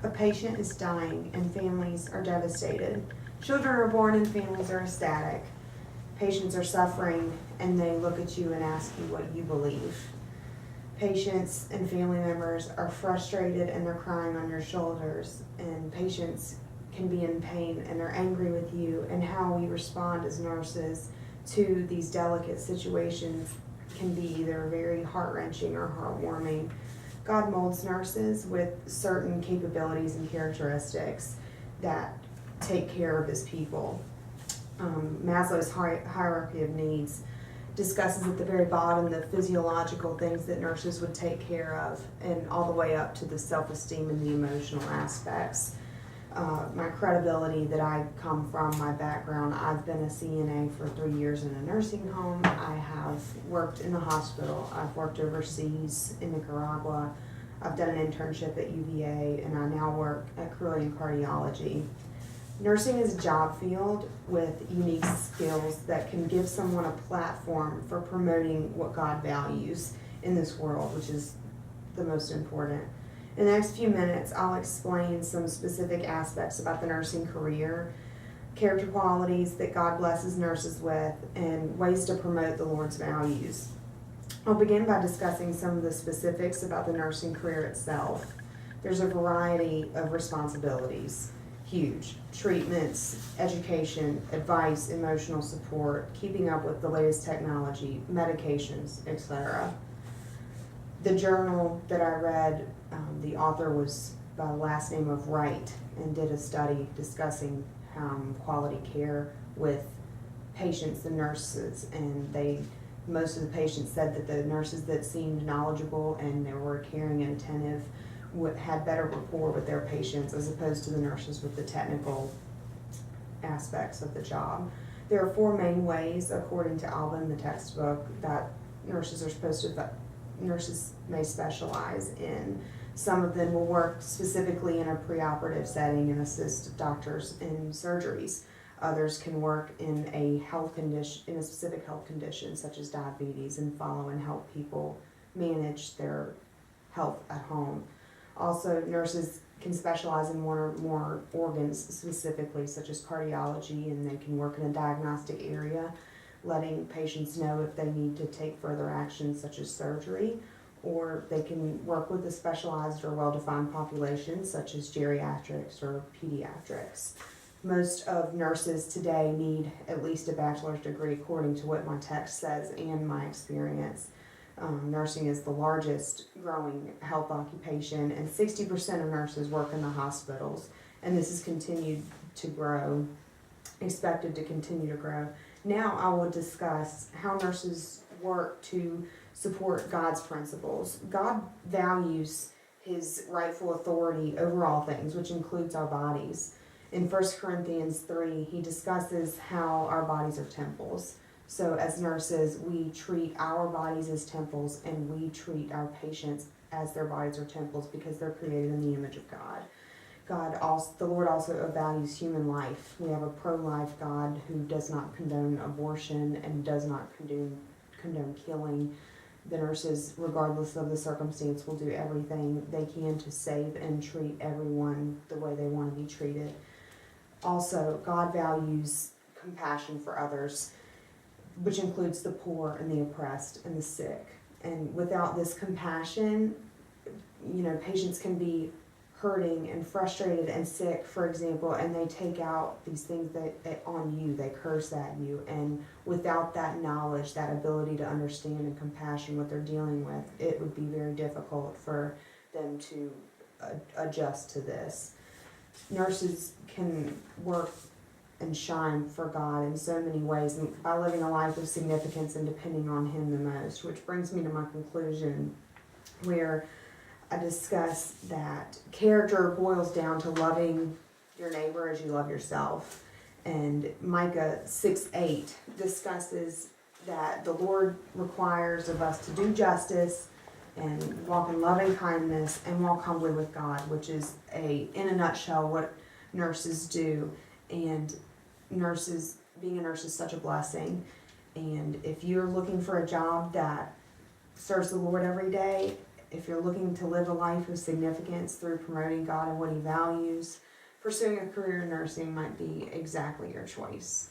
A patient is dying and families are devastated. Children are born and families are ecstatic. Patients are suffering and they look at you and ask you what you believe. Patients and family members are frustrated and they're crying on your shoulders, and patients can be in pain and they're angry with you, and how we respond as nurses to these delicate situations can be either very heart-wrenching or heartwarming. God molds nurses with certain capabilities and characteristics that take care of his people. Maslow's hierarchy of needs discusses at the very bottom the physiological things that nurses would take care of, and all the way up to the self-esteem and the emotional aspects. My credibility that I come from, my background, I've been a CNA for 3 years in a nursing home. I have worked in the hospital. I've worked overseas in Nicaragua. I've done an internship at UVA, and I now work at Courtney Cardiology. Nursing is a job field with unique skills that can give someone a platform for promoting what God values in this world, which is the most important. In the next few minutes, I'll explain some specific aspects about the nursing career, character qualities that God blesses nurses with, and ways to promote the Lord's values. I'll begin by discussing some of the specifics about the nursing career itself. There's a variety of responsibilities. Huge. Treatments, education, advice, emotional support, keeping up with the latest technology, medications, etc. The journal that I read, the author was by the last name of Wright, and did a study discussing quality care with patients and nurses, and most of the patients said that the nurses that seemed knowledgeable and they were caring and attentive had better rapport with their patients as opposed to the nurses with the technical aspects of the job. There are 4 main ways, according to Alvin, the textbook, that nurses may specialize in. Some of them will work specifically in a preoperative setting and assist doctors in surgeries. Others can work in a specific health condition such as diabetes, and follow and help people manage their health at home. Also, nurses can specialize in one or more organs specifically, such as cardiology, and they can work in a diagnostic area, letting patients know if they need to take further action such as surgery, or they can work with a specialized or well-defined population such as geriatrics or pediatrics. Most of nurses today need at least a bachelor's degree according to what my text says and my experience. Nursing is the largest growing health occupation, and 60% of nurses work in the hospitals, and this has continued to grow, expected to continue to grow. Now I will discuss how nurses work to support God's principles. God values his rightful authority over all things, which includes our bodies. In 1 Corinthians 3, he discusses how our bodies are temples. So as nurses, we treat our bodies as temples, and we treat our patients as their bodies are temples because they're created in the image of God. The Lord also values human life. We have a pro-life God who does not condone abortion and does not condone killing. The nurses, regardless of the circumstance, will do everything they can to save and treat everyone the way they want to be treated. Also, God values compassion for others, which includes the poor and the oppressed and the sick. And without this compassion, patients can be hurting and frustrated and sick, for example, and they take out these things on you, they curse at you, and without that knowledge, that ability to understand and compassion what they're dealing with, it would be very difficult for them to adjust to this. Nurses can work and shine for God in so many ways, and by living a life of significance and depending on him the most, which brings me to my conclusion, where I discuss that character boils down to loving your neighbor as you love yourself. And Micah 6:8 discusses that the Lord requires of us to do justice and walk in loving kindness and walk humbly with God, which is in a nutshell what nurses do. And being a nurse is such a blessing. And if you're looking for a job that serves the Lord every day, If you're looking to live a life of significance through promoting God and what He values, pursuing a career in nursing might be exactly your choice.